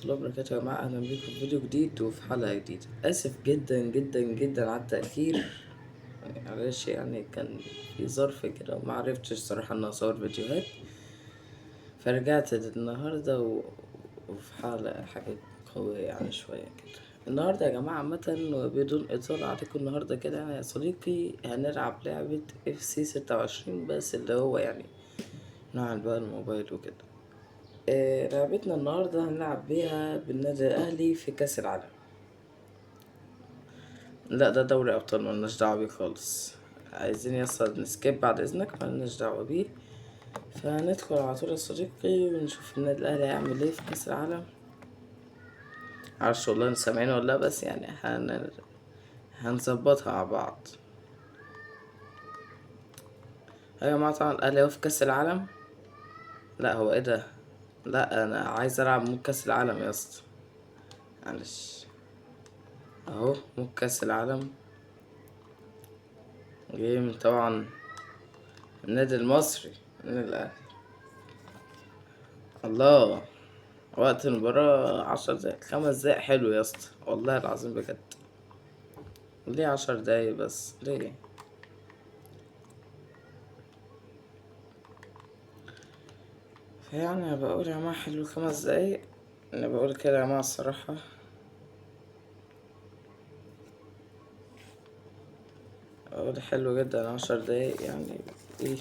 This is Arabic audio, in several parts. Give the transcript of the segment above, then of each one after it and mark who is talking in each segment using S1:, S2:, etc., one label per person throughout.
S1: الله وبركاته يا جماعة، أهلا بيكم في فيديو جديد وفي حلقة جديدة. آسف جدا جدا جدا على التأخير، معلش يعني كان في ظرف كده ومعرفتش صراحة إن أصور فيديوهات، فرجعت النهاردة وفي حاجة قوية يعني شوية كده. النهاردة يا جماعة عامة وبدون إطالة عليكم، النهاردة كده يعني يا صديقي هنلعب لعبة FC 26، بس اللي هو يعني نوع بقى الموبايل وكده. لعبتنا النهاردة هنلعب بيها بالنادي الأهلي في كأس العالم. لا ده دوري أبطال ملناش دعوة بيه خالص، عايزين يصل نسكيب بعد إذنك، ملناش دعوة بيه. فهندخل على طول يا صديقي ونشوف النادي الأهلي هيعمل ايه في كأس العالم. معرفش والله انتوا سامعين ولا لأ، بس يعني هنظبطها مع بعض. يا جماعة طبعا الأهلي هو في كأس العالم. لا هو ايه ده؟ لا أنا عايز ألعب مود كأس العالم يا اسطى، معلش. أهو مود كأس العالم جيم طبعا، النادي المصري، النادي الأهلي. الله، وقت المباراة 10 دقايق، 5 دقايق حلو يا اسطى والله العظيم بجد. ليه 10 دقايق بس ليه؟ فيعني بقول يا جماعة حلو 5 دقايق، انا بقول كده يا جماعة الصراحة. بقول حلو جدا 10 دقايق يعني. ايه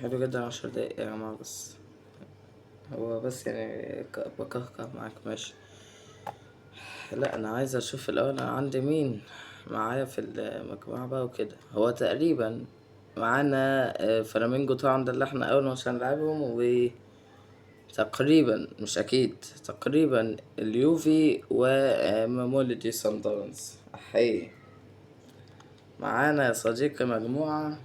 S1: حلو جدا 10 دقايق يا جماعة، بس هو بس يعني بكهكه معاك ماشي. لا انا عايز اشوف الاول انا عندي مين معايا في المجموعة بقى وكده. هو تقريبا معانا فلامينجو طبعا، ده اللي احنا اول مش هنلعبهم، وتقريبا مش اكيد تقريبا اليوفي ومامولدي صن داونز. احي، معانا يا صديقي مجموعة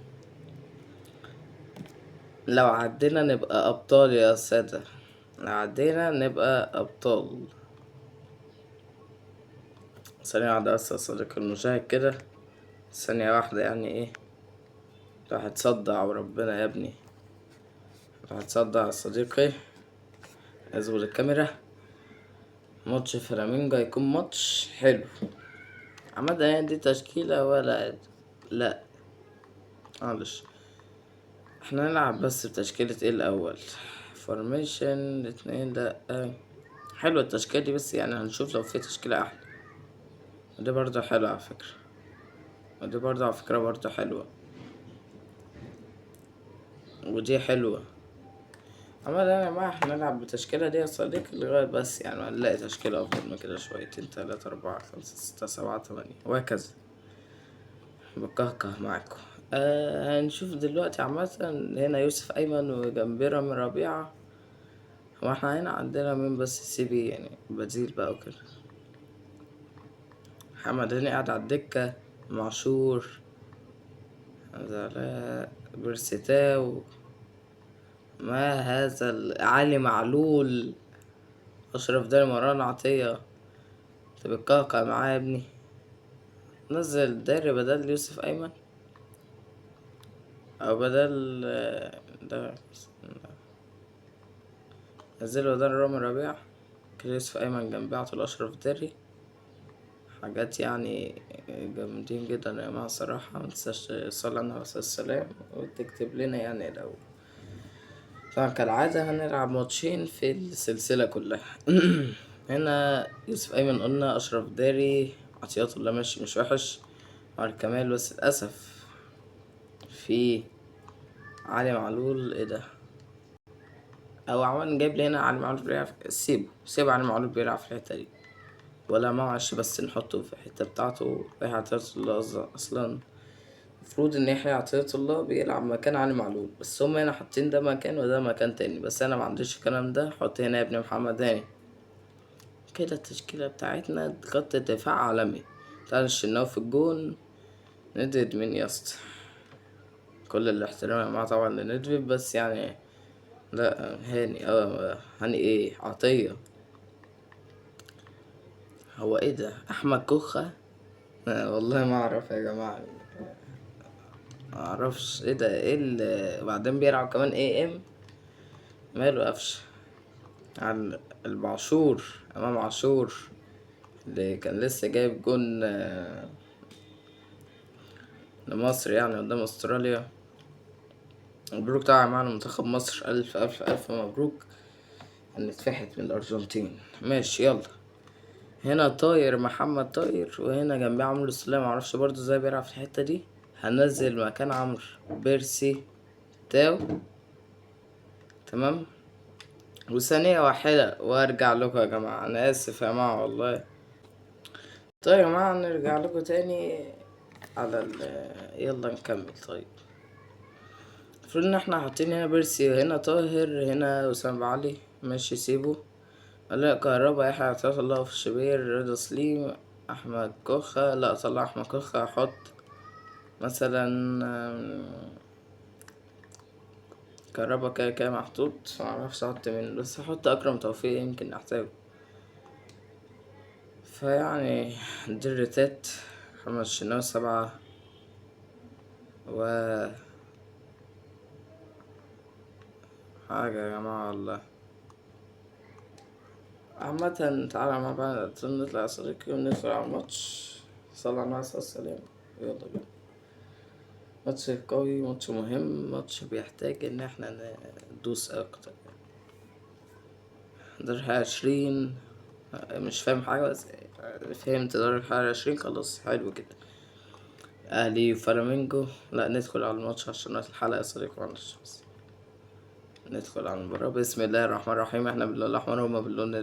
S1: لو عدينا نبقى ابطال يا سادة، لو عدينا نبقى ابطال. ثانية واحدة بس يا صديقي المشاهد كده، ثانية واحدة يعني ايه، راح تصدع وربنا يا ابني، راح تصدع يا صديقي. اظبط الكاميرا. ماتش فلامينجو هيكون ماتش حلو. عماد يعني دي تشكيلة ولا لا؟ معلش احنا نلعب بس بتشكيلة ايه الأول؟ فورميشن 2 لا. حلوة التشكيلة دي، بس يعني هنشوف لو في تشكيلة أحلى. ودي برضه حلوة على فكرة، ودي برضه على فكرة برضه حلوة، ودي حلوة. أما ده يا جماعة احنا نلعب بالتشكيلة دي يا صديقي لغاية بس يعني ما نلاقي تشكيلة أفضل من كده شويتين، 3 4 5 6 7 8 وهكذا. بكهكه معاكم. هنشوف دلوقتي عامة. هنا يوسف أيمن وجنبيه رامي ربيعة. هو احنا هنا عندنا مين بس سي بي يعني بديل بقى وكده. محمد هاني قاعد على الدكة، معشور، زلاء، بيرسيتاو، ما هذا علي معلول، أشرف داري، مروان عطية. انت بتقعقع معايا يا ابني؟ نزل داري بدل يوسف أيمن أو بدل ده، نزله بدل رامي ربيعة كده. يوسف أيمن جنبيه على طول أشرف داري. حاجات يعني جامدين جدا يا جماعة الصراحة. متنساش تصلي على النبي عليه السلام وتكتب لنا يعني لو. طبعا كالعادة هنلعب ماتشين في السلسلة كلها. هنا يوسف أيمن قلنا، أشرف داري، عطيات الله ماشي مش وحش، عمر كمال، بس للأسف في علي معلول. ايه ده؟ أو عمال جايب لي هنا علي معلول بيلعب، سيبه علي معلول بيلعب في الحتة دي، ولا معش بس نحطه في الحتة بتاعته. يحيى عطية الله أصلا المفروض إن يحيى عطية الله بيلعب مكان علي معلول، بس هما هنا حاطين ده مكان وده مكان تاني، بس أنا معنديش الكلام ده. حط هنا يا ابني محمد هاني. كده التشكيلة بتاعتنا خط دفاع عالمي. تعال الشناوي في الجون. ندفد مين يا اسطى؟ كل الاحترام يا جماعة طبعا لندفد، بس يعني لا هاني. هاني ايه عطية. هو ايه ده؟ احمد كوخة. والله ما اعرف يا جماعة، ما اعرفش ايه ده. ايه اللي بعدين بيلعب كمان ايه ام؟ ماله قفش على البعشور، امام عاشور، اللي كان لسه جايب جون لمصر يعني قدام استراليا. مبروك طبعا معنا منتخب مصر، الف الف الف مبروك. هنتفحت من الارجنتين. ماشي يلا. هنا طاير محمد طاير، وهنا جنبيه عمرو السولية، معرفش برضو ازاي بيلعب في الحتة دي. هنزل مكان عمرو بيرسي تاو. تمام. وثانية واحدة وارجع لكم يا جماعة، انا اسف يا جماعة والله. طيب يا جماعة نرجع لكم تاني على يلا نكمل. طيب المفروض ان احنا حاطين هنا بيرسي، وهنا طاهر، هنا وسام أبو علي. ماشي سيبه. لا كهربا، يحيى عطية الله في الشبير، رضا سليم، احمد كوخة. لا طلع احمد كوخة، احط مثلا كهربا كده كده محطوط. معرفش احط مين، بس احط اكرم توفيق يمكن احتاجه. فيعني دي الريتات. محمد الشناوي 7 و حاجة يا جماعة والله. عامة تعالى مع بعض نطلع يا صديقي وندخل على الماتش. صلى على النبي السلام. يلا بينا. ماتش قوي، ماتش مهم، ماتش بيحتاج ان احنا ندوس اكتر. دور 20. مش فاهم حاجة بس فهمت دور 20 خلاص، حلو كده. اهلي وفلامينجو. لا ندخل على الماتش عشان وقت الحلقة يا صديقي، معلش بس. ندخل على المباراة بسم الله الرحمن الرحيم. احنا باللون الاحمر وهما باللون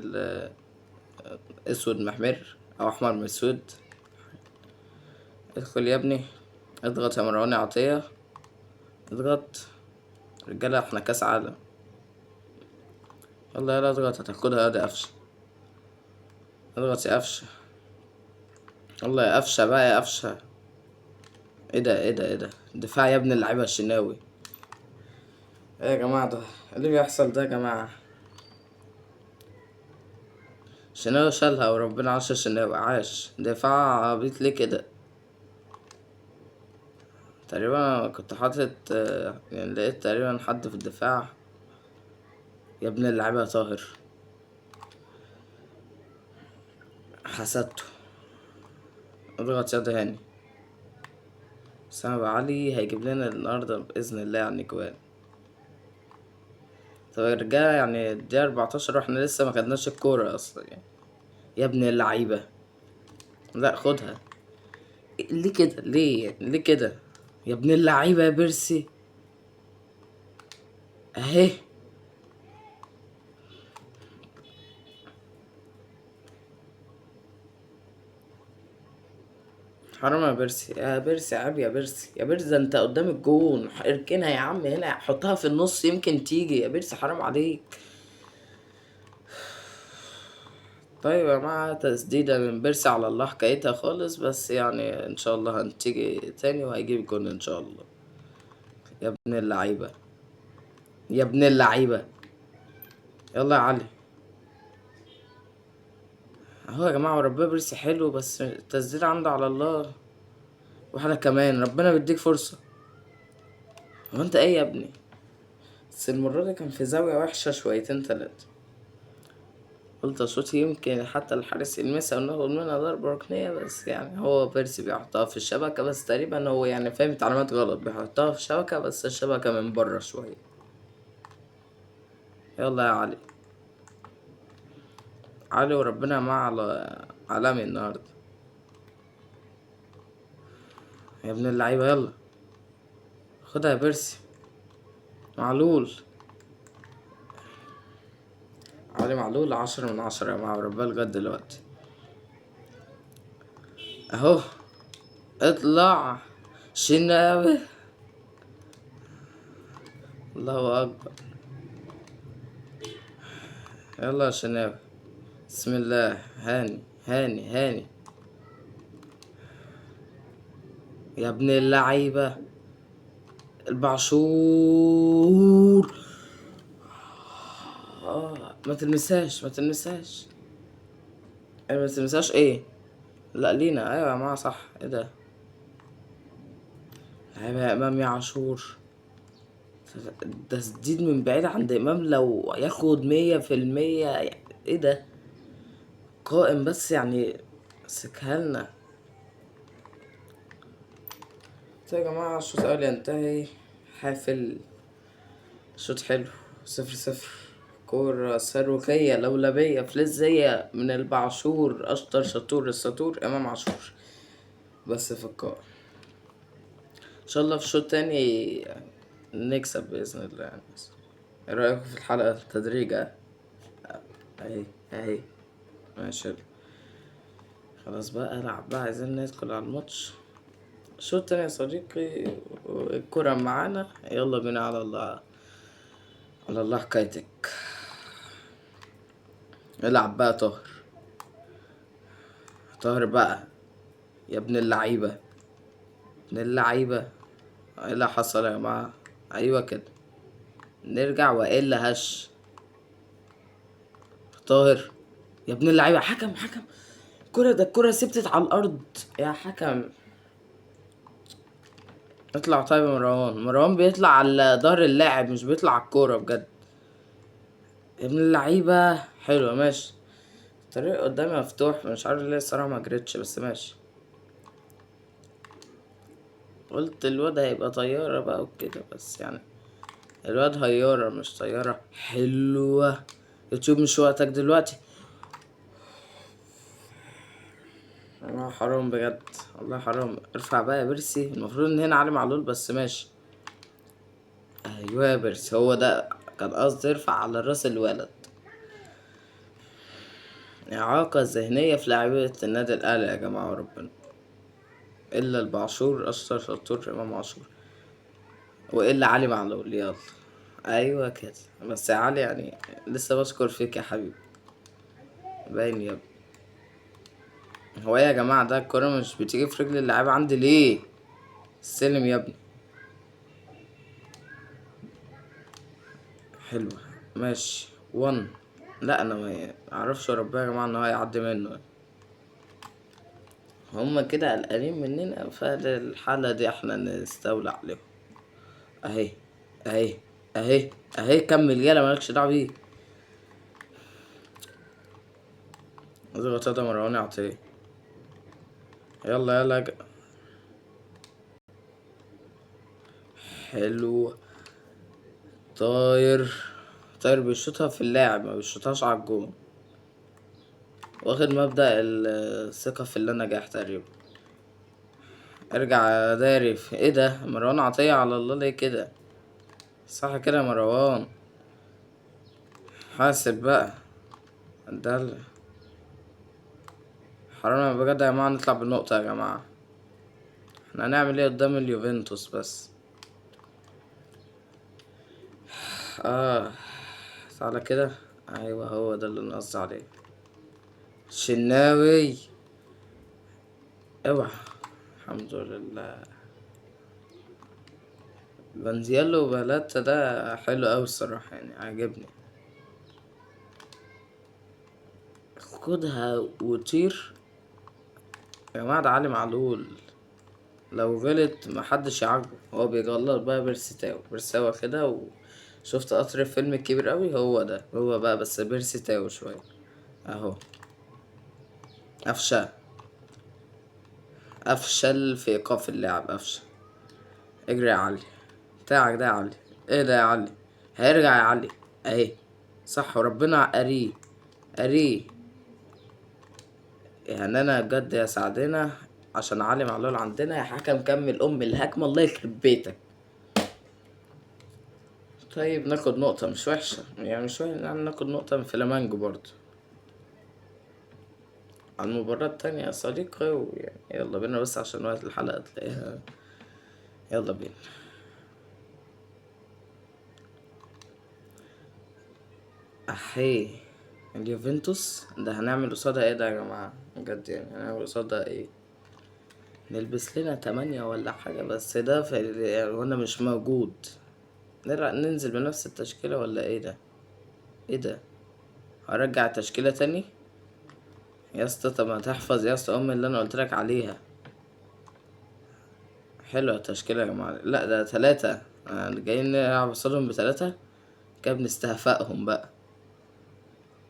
S1: الاسود محمر او احمر مسود. ادخل يا ابني. اضغط يا مروان عطية، اضغط. رجالة احنا كاس عالم. يلا يلا اضغط، هتاخدها يا قفشة. اضغط يا قفشة. يلا يا قفشة بقى يا قفشة. ايه ده ايه ده ايه ده، دفاع يا ابن اللعيبة الشناوي. ايه يا جماعة ده اللي بيحصل ده يا جماعة؟ الشناوي شالها وربنا عاش الشناوي، عاش. دفاع عبيط ليه كده؟ تقريبا كنت حاطط يعني لقيت تقريبا حد في الدفاع. يا ابن اللعيبة يا طاهر. حسدته. اضغط يا هاني. سام أبو علي هيجيب لنا النهاردة بإذن الله يعني جوان. طب يا رجالة يعني الدقيقة 14 واحنا لسه ما خدناش الكورة أصلا يعني. يا ابن اللعيبة. لا خدها. ليه كده ليه كده؟ يا ابن اللعيبة يا بيرسي. اهي. حرام يا بيرسي، يا بيرسي عيب يا بيرسي، يا بيرسي ده انت قدام الجون، اركنها يا عم هنا، حطها في النص يمكن تيجي يا بيرسي، حرام عليك. طيب يا جماعة تسديدة من بيرسي على الله حكايتها خالص، بس يعني ان شاء الله هنتيجي تاني وهيجيب جون ان شاء الله. يا ابن اللعيبة. يا ابن اللعيبة. يلا يا علي. اهو يا جماعة وربنا بيرسي حلو، بس التسديد عنده على الله. واحدة كمان ربنا بيديك فرصة. هو انت ايه يا ابني؟ بس المرة دي كان في زاوية وحشة شويتين تلاتة. قلت اشوط يمكن حتى الحارس يلمسها وناخد منها ضربة ركنية، بس يعني هو بيرسي بيحطها في الشبكة، بس تقريبا هو يعني فاهم تعليمات غلط، بيحطها في الشبكة بس الشبكة من بره شوية. يلا يا علي. علي وربنا مع عالمي النهاردة. يا ابن اللعيبة يلا. خدها يا بيرسي. معلول. علي معلول 10 من 10 يا جماعة وربنا لغاية دلوقتي. اهو. اطلع. شناوي. الله اكبر. يلا يا شناوي. بسم الله. هاني هاني هاني. يا ابن اللعيبة. البعشور. ما تلمسهاش ما تلمسهاش. ما تلمسهاش ايه؟ لا لينا، ايوه يا جماعة صح. ايه ده؟ لعيبة يا امام يا عاشور. تسديد من بعيد عند امام، لو ياخد 100%. ايه ده؟ قائم بس يعني، سكها لنا. طيب يا جماعة الشوط الأول ينتهي. حافل. شوط حلو. 0-0. كورة صاروخية لولبية فلزية من البعشور، أشطر شطور السطور إمام عاشور، بس في القائم. إن شاء الله في الشوط التاني نكسب بإذن الله يعني. ايه رأيكم في الحلقة التدريج؟ اهي اهي. ماشي. خلاص بقى العب بقى، عايزين ندخل على الماتش. الشوط التاني يا صديقي، الكرة معانا، يلا بينا على الله. على الله حكايتك. العب بقى طاهر. طاهر بقى يا ابن اللعيبة. ابن اللعيبة. ايه اللي حصل يا جماعة؟ ايوه كده. نرجع والا هش. طاهر يا ابن اللعيبة. حكم حكم. الكرة ثبتت على الارض يا حكم. اطلع طيب يا مروان. مروان بيطلع على ظهر اللاعب مش بيطلع على الكورة بجد. يا ابن اللعيبة. حلوة ماشي. الطريق قدامي مفتوح، مش عارف ليه الصراحة ما جريتش، بس ماشي. قلت الواد هيبقى طيارة بقى وكده، بس يعني الواد هيارة مش طيارة. حلوة. يوتيوب مش وقتك دلوقتي. والله حرام بجد. والله حرام. ارفع بقى يا بيرسي. المفروض ان هنا علي معلول، بس ماشي. ايوه يا بيرسي، هو ده كان قصدي. ارفع على راس الولد. إعاقة ذهنية في لاعبية النادي الأهلي يا جماعة وربنا. إلا البعشور أشطر شطور إمام عاشور، وإلا علي معلول. يلا. أيوة كده. بس يا علي يعني لسه بشكر فيك يا حبيبي. باين يا ابني. هو إيه يا جماعة ده؟ الكورة مش بتيجي في رجل اللعيبة عندي ليه؟ استلم يا ابني. حلوة. ماشي 1. لا أنا ما أعرفش ربنا يا جماعة إن هو هيعدي منه. هما كده قلقانين مننا، فالحالة دي احنا نستولى عليهم. اهي اهي اهي اهي. كمل يلا، مالكش دعوة بيه. اضغط يا مروان عطية. يلا يلا حلو. طاير. طاير بيشوطها في اللاعب، ما بيشوطهاش على الجون. واخد مبدأ الثقة في اللي نجاح تقريبا. ارجع يا داري. في ايه ده؟ مروان عطية على الله ليه كده؟ صح كده يا مروان. حاسب بقى. ده حرام بجد يا جماعة، نطلع بالنقطة يا جماعة. احنا هنعمل ايه قدام اليوفنتوس بس؟ اه. تعالى كده. ايوه هو ده اللي انا قصدي عليه. شناوي. اوعى. الحمد لله. بنزيالو بلاتا ده حلو اوي الصراحة، يعني عاجبني. خدها وطير. يا جماعة ده علي معلول، لو غلط محدش يعاقبه. هو بيغلط بقى بيرساوي كده. وشفت قطر الفيلم الكبير اوي، هو ده هو بقى، بس بيرسيتاو شوية. اهو. افشل. افشل في ايقاف اللعب. افشل. اجري يا علي. بتاعك ده يا علي. ايه ده يا علي؟ هيرجع يا علي. اهي. صح وربنا قريه. قريه. يعني انا بجد يا سعدنا، عشان علي معلول عندنا يا حكم. كمل الهجمة الله يخرب بيتك. طيب ناخد نقطة مش وحشة يعني، مش وحشة يعني ناخد نقطة من فلامانجو برضو على المباراة التانية يا صديقي. ويعني يلا بينا بس عشان وقت الحلقة تلاقيها. يلا بينا. احيه. اليوفنتوس ده هنعمل قصادها ايه ده يا جماعة؟ بجد يعني هنعمل قصادها ايه؟ نلبس لنا 8 ولا حاجة، بس ده في يعني وانا مش موجود. ننزل بنفس التشكيلة ولا ايه ده؟ ايه ده؟ هرجع التشكيلة تاني يا اسطى. طب ما تحفظ يا اسطى اللي انا قلت لك عليها. حلوة التشكيلة يا جماعة. لا ده 3. جايين نلعب قصادهم ب3 كده، بنستهفأهم بقى.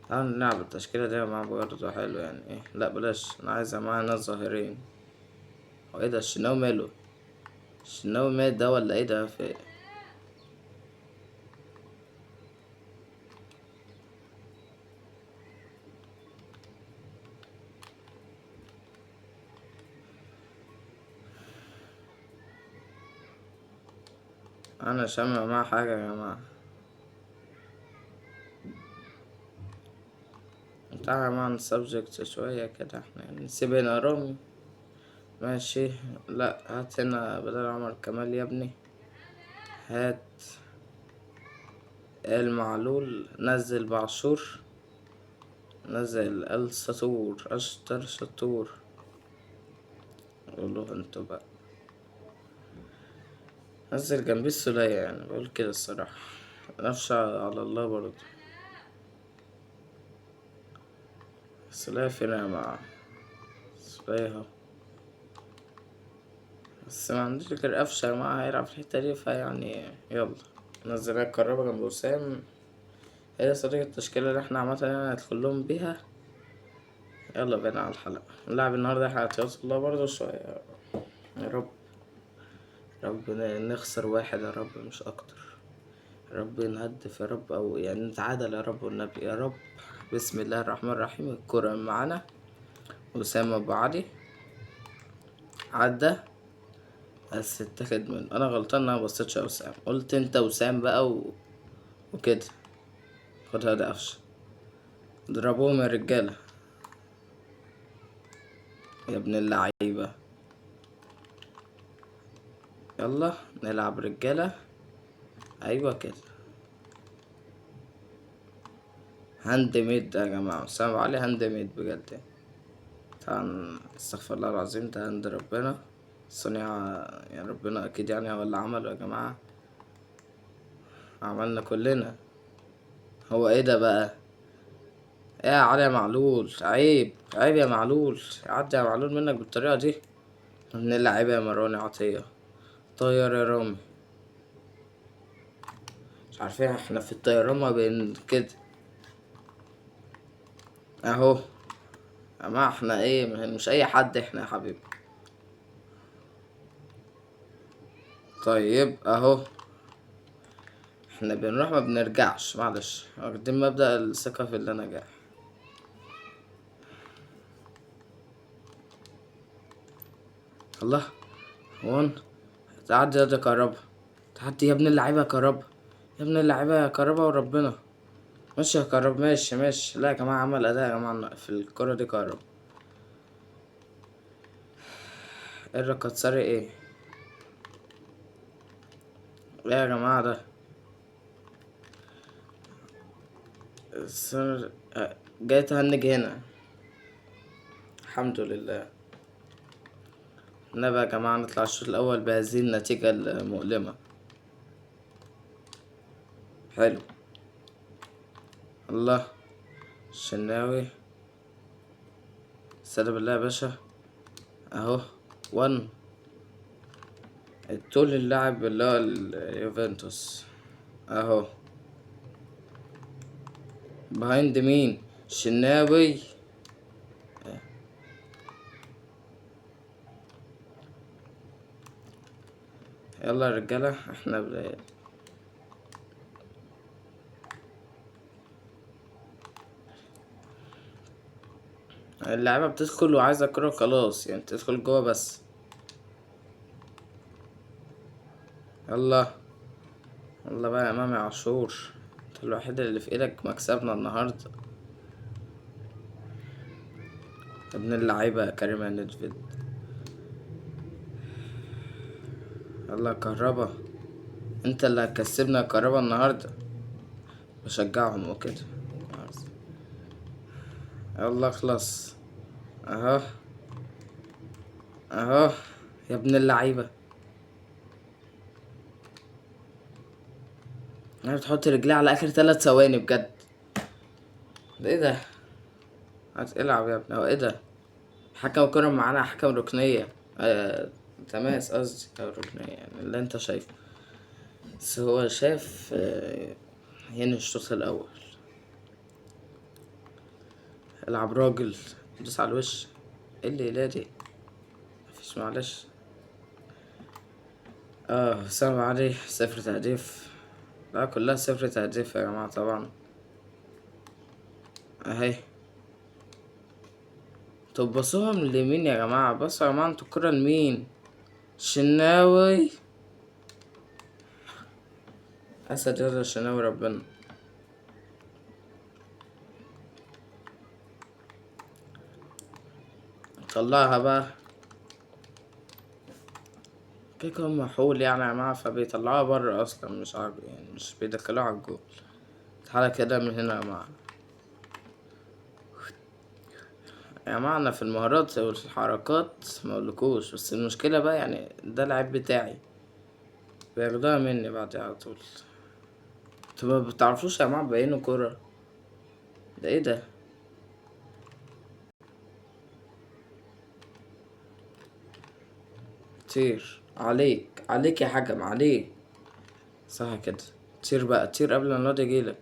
S1: تعال نلعب التشكيلة دي مع برضه حلو يعني ايه. لا بلاش، انا عايزها معايا ناس ظاهرين. هو ايه ده الشناوي ماله؟ الشناوي مات ده ولا ايه ده في إيه؟ انا شامع مع حاجة يا جماعة. تعالى مع السبجكت شوية كده، احنا يعني نسيب هنا رامي. ماشي. لا هات هنا بدل عمر كمال يا ابني. هات المعلول، نزل بعشور، نزل السطور اشطر شطور. قولوا انتوا بقى. نزل جنبي السولية، يعني بقول كده الصراحة. نفش على الله برضه. السولية فين يا جماعة؟ السولية اهو. بس ما عنديش غير قفشة يا جماعة هيلعب في الحتة دي، فيعني يلا. نزل الكهربا جنب وسام. هي صديقة التشكيلة اللي احنا عامة يعني هندخل لهم بيها. يلا بينا على الحلقة. نلعب النهاردة احتياط الله برضه شوية. يا رب. رب نخسر واحد يا رب مش أكتر. يا رب نهدف يا رب، أو يعني نتعادل يا رب والنبي يا رب. بسم الله الرحمن الرحيم. الكرة معانا. وسام أبو علي. عدى. بس اتاخد منه. أنا غلطان إن أنا مبصيتش على وسام، قلت أنت وسام بقى وكده. خدها ده قفشة. اضربوهم يا رجالة. يا ابن اللعيبة. يلا نلعب رجالة. أيوة كده. هاند ميد يا جماعة، وسام علي هاند ميد بجد. طبعا استغفر الله العظيم، ده عند ربنا. صنيع. يعني ربنا أكيد يعني هو اللي عمله يا جماعة. عملنا كلنا. هو ايه ده بقى؟ ايه يا علي يا معلول، عيب عيب يا معلول. عدي يا معلول منك بالطريقة دي. من اللعيبة يا مروان عطية. طير يا رامي. مش عارفين احنا في الطيران ما بين كده. اهو. يا جماعة احنا ايه، مش اي حد احنا يا حبيبي. طيب اهو. احنا بنروح ما بنرجعش، معلش واخدين مبدأ الثقة في اللي نجاح. الله. هون. تعدي يا كهربا. تعدي يا ابن اللعيبة يا كهربا. يا ابن اللعيبة يا كهربا وربنا. ماشي يا كهربا، ماشي ماشي. لا يا جماعة عمل أداء يا جماعة في الكرة دي كهربا. ايه الركاتساري ايه؟ ايه يا جماعة ده؟ السر. جاي تهنج هنا. الحمد لله. نبقى يا جماعة نطلع الشوط الأول بهذه النتيجة المؤلمة. حلو. الله. الشناوي. استهدى بالله يا باشا. اهو. وان. الطول اللاعب اللي هو اليوفنتوس. اهو. بهايند مين؟ الشناوي. يلا يا رجالة احنا اللعيبة بتدخل وعايزة كرة خلاص، يعني تدخل جوا بس. يلا. يلا بقى يا امام يا عاشور. انت الوحيد اللي في ايدك مكسبنا النهاردة. يا ابن اللعيبة يا كريم يا ندفيد. يلا يا كهربا. انت اللي هتكسبنا يا كهربا النهاردة. بشجعهم وكده. يلا اخلص. اهو. اهو. يا ابن اللعيبة. انا بتحط رجلي على اخر 3 ثواني بجد. ده ايه ده؟ هتلعب يا ابني، هو ايه ده؟ حكم الكرة معانا حكم ركنية. تماس قصدي او ركنية، يعني اللي انت شايفه. بس هو شاف هنا الشوط الاول. العب راجل، دوس على الوش. ايه اللي يلادي؟ مفيش معلش. حسام علي 0 تهديف. لا كلها 0 تهديف يا جماعة طبعا. اهي. طب بصوها من اليمين يا جماعة، بصوا يا جماعة انتوا الكرة لمين؟ شناوي. اسد يلا شناوي ربنا. طلعها بقى. كيكه محول يعني يا جماعة، فبيطلعوها بره اصلا، مش عارف يعني مش بيدخلوها على الجول. تعالى كده من هنا يا جماعة. يا جماعة انا في المهارات والحركات ما اقولكوش، بس المشكلة بقى يعني ده العيب بتاعي، بياخدوها مني بعد على طول. انتوا ما بتعرفوش يا جماعة تبينوا كرة؟ ده ايه ده؟ طير عليك عليك يا حكم عليك. صح كده. طير بقى، طير قبل ما الواد يجيلك.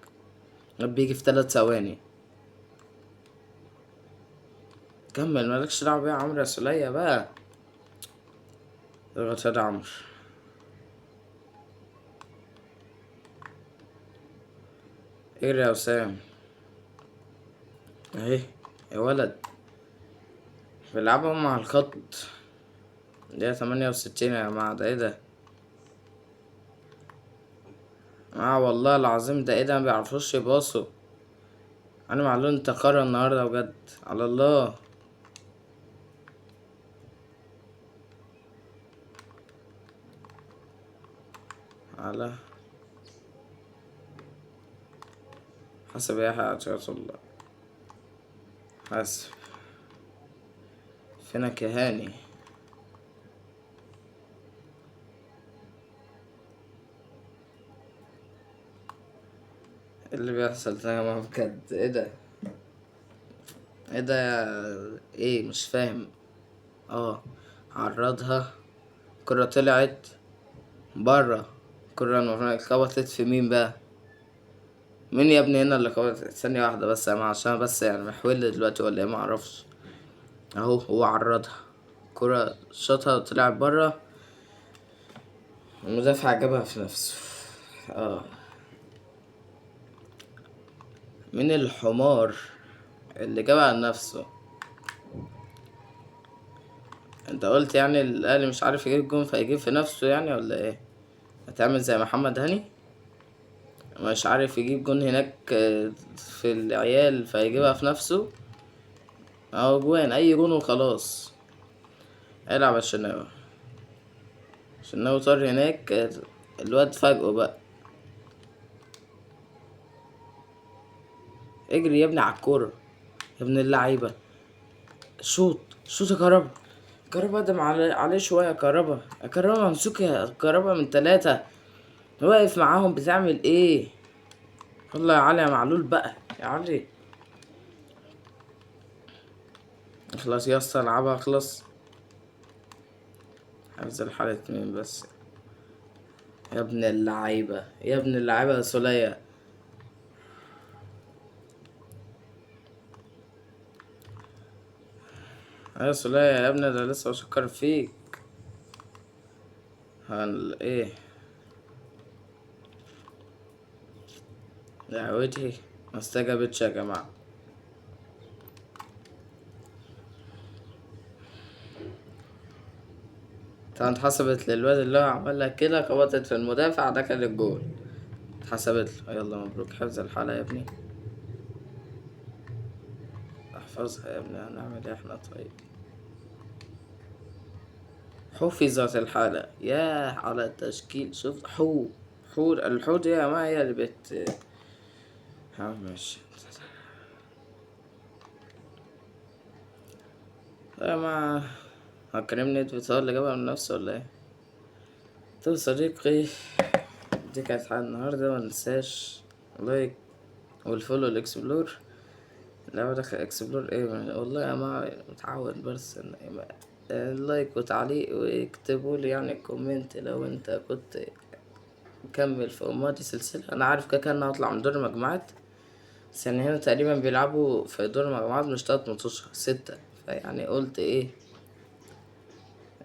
S1: بيجي في 3 ثواني. كمل مالكش دعوة بيها يا عمرو يا سولية بقى. اضغط يا عمرو. اجري يا وسام. اهي. يا ولد. بيلعبوا مع الخط. دقيقة 68 يا جماعة، ده ايه ده؟ والله العظيم ده ايه ده، مبيعرفوش يباصوا. انا معلول تقرر النهاردة بجد على الله. على حسب يا حاجة الله. حسب. فينك يا هاني؟ إيه اللي بيحصل ده يا جماعة بجد؟ ايه ده؟ ايه ده ايه مش فاهم. عرضها. الكرة طلعت برا. الكرة المفروض خبطت في مين بقى؟ مين يا ابني هنا اللي خبطت؟ ثانية واحدة بس يا جماعة، عشان بس يعني محول دلوقتي ولا ايه معرفش. اهو هو عرضها. الكرة شاطها طلعت برا. المدافع جابها في نفسه. اه. مين الحمار اللي جابها لنفسه؟ انت قلت يعني الاهلي مش عارف يجيب جون فيجيب في نفسه يعني ولا ايه؟ هتعمل زي محمد هاني، مش عارف يجيب جون هناك في العيال فيجيبها في نفسه. اهو جوان اي جون وخلاص. العب الشناوي. الشناوي طار هناك الواد فاجئه بقى. اجري يا ابني على الكورة يا ابن اللعيبة. شوط شوط يا كهربا. كهربا قدم عليه شوية. كهربا يا كهربا ممسوك يا كهربا من 3. واقف معاهم بتعمل ايه؟ والله يا علي يا معلول بقى يا علي. اخلص يا اسطى العبها اخلص. حفظ الحالة 2 بس. يا ابن اللعيبة يا ابن اللعيبة يا سولية. يا سولية يا ابني ده لسه بشكر فيك. ايه دعوتي ما استجابتش يا جماعة. طبعا اتحسبت للواد اللي هو عملها كده، خبطت في المدافع ده كان الجول. اتحسبت له. يلا مبروك حفظ الحالة يا ابني. احفظها يا ابني، هنعمل ايه احنا طيب. حفظت الحالة يا على التشكيل. شوف حور الحور دي يا جماعة هي اللي ماشي يا جماعة. هكرمني الفطار اللي جابها من نفسه ولا ايه؟ طب صديقي، دي كانت حلقة النهاردة، مننساش لايك والفولو الاكسبلور. لا ده اكسبلور ايه والله يا جماعة متعود بس لايك وتعليق واكتبولي يعني كومنت لو انت كنت مكمل في امهات السلسلة. انا عارف كده كده انا هطلع من دور المجموعات، بس يعني هنا تقريبا بيلعبوا في دور المجموعات مش 3 ماتشات 6، فيعني قلت ايه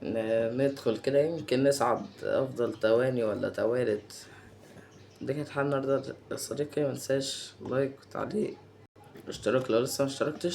S1: ندخل كده يمكن نصعد افضل تواني ولا توالت. دي كانت حلقة النهاردة يا صديقي، منساش لايك وتعليق واشتراك لو لسه مشتركتش.